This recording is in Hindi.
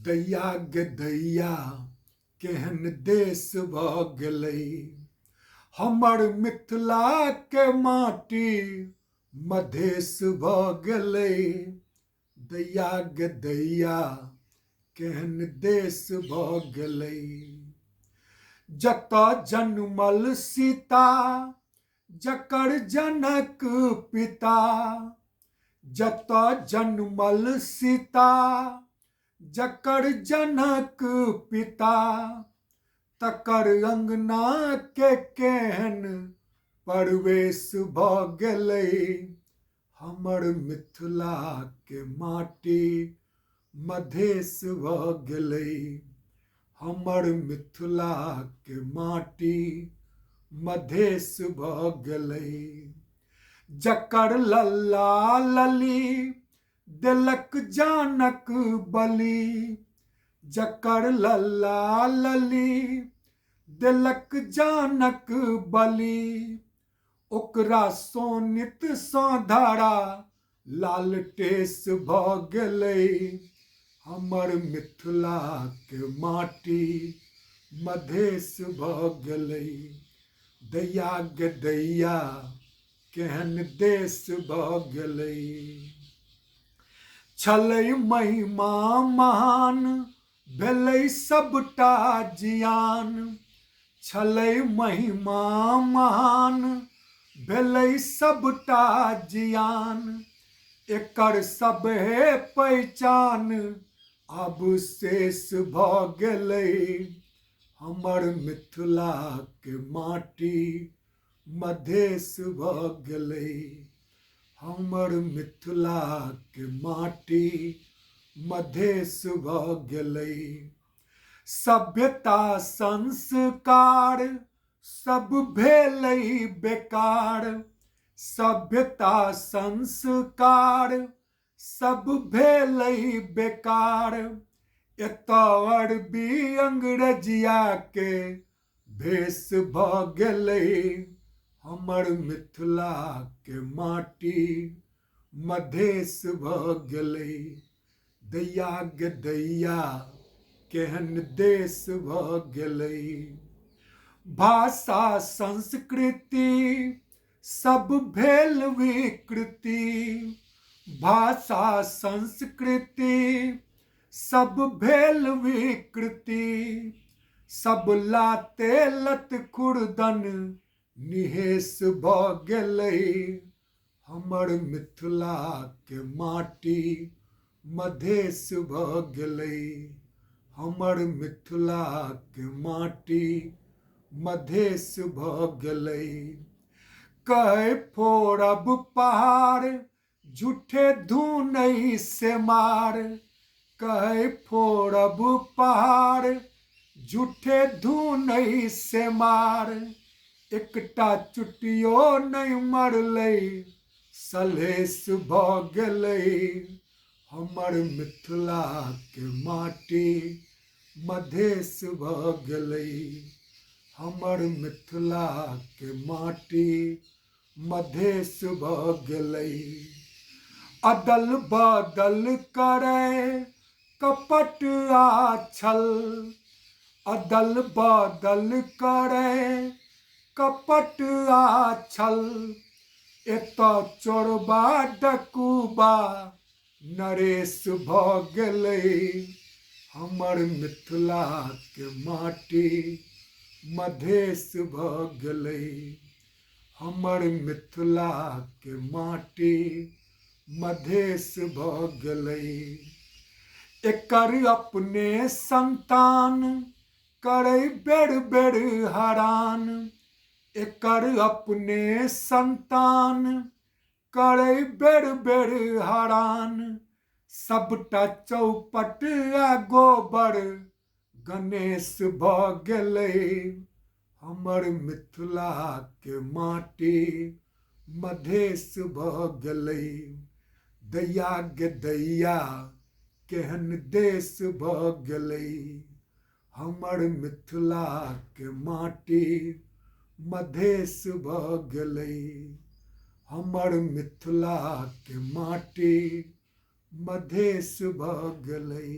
दैया गे दैया केहन देश भऽ गेलै, हमर मिथिला के माटी मधेश भऽ गेलै। दैया गे दैया केहन देश भऽ गेलै। जतऽ जन्मल सीता जकर जनक पिता, जतऽ जन्मल सीता जकर जनक पिता, तकर अंगना के केहन परवेश भऽ गेलै। हमर मिथिला के माटी मधेश भऽ गेलै। हमर मिथिला के माटी मधेश भऽ गेलै। जकर लल्ला लली देलक जानक बलि, जकर लल्ला लली देलक जानक बलि, ओकरा सोनित सँ धरा लालटेस भऽ गेलै। हमर मिथिला के माटी मधेश भऽ गेलै। दैया गे दैया केहन देश भऽ गेलै। छलै महिमा महान भेलै सबटा जियान, छलै महिमा महान भेलै सबटा जियान, एकर सबहे पहिचान आब शेष भऽ गेलै। हमर मिथिला के माटी मधेश भऽ गेलै। हमर मिथिला के माटी मधेश भऽ गेलै। सभ्यता संस्कार सब भेलै बेकार, सभ्यता संस्कार सब भेलै बेकार, एतऽ अरबी अंग्रेजिया के भेष भऽ गेलै। हमर मिथिला के माटी मधेश भऽ गेलै। दैया गे दैया केहन देश भऽ गेलै। भाषा संस्कृति सब भेल विकृति, भाषा संस्कृति सब भेल विकृति, सब लाते लत खुर्दन निहेश भऽ गेलै। हमर मिथिला के माटी मधेश भऽ गेलै। हमर मिथिला के माटी मधेश भऽ गेलै। कहै फोड़ब पहाड़ झूठे धुनै से मार, कहै फोड़ब पहाड़ झूठे धुनै से मार, एकटा चुटियो नहि मरलै सलहेश भऽ गेलै। हमर मिथिला के माटी मधेश भऽ गेलै। हमर मिथिला के माटी मधेश भऽ गेलै। अदल बदल करै कपट आ छल, अदल बदल करै कपट आ छल, एतऽ चोरबा डकुबा नरेश भऽ गेलै। हमर मिथिला के माटी मधेश भऽ गेलै। हमर मिथिला के माटी मधेश भऽ गेलै। एकर अपने संतान करै बेर बेर हरान, एकर अपने संतान करै बेर बेर हरान, सबटा चौपट आ गोबर गणेश भऽ गेलै। हमर मिथिला के माटी मधेश भऽ गेलै। दैया गे दैया केहन देश भऽ गेलै। हमर मिथिला के माटी मधेश भऽ गेलै। हमर मिथिला के माटी मधेश भऽ गेलै।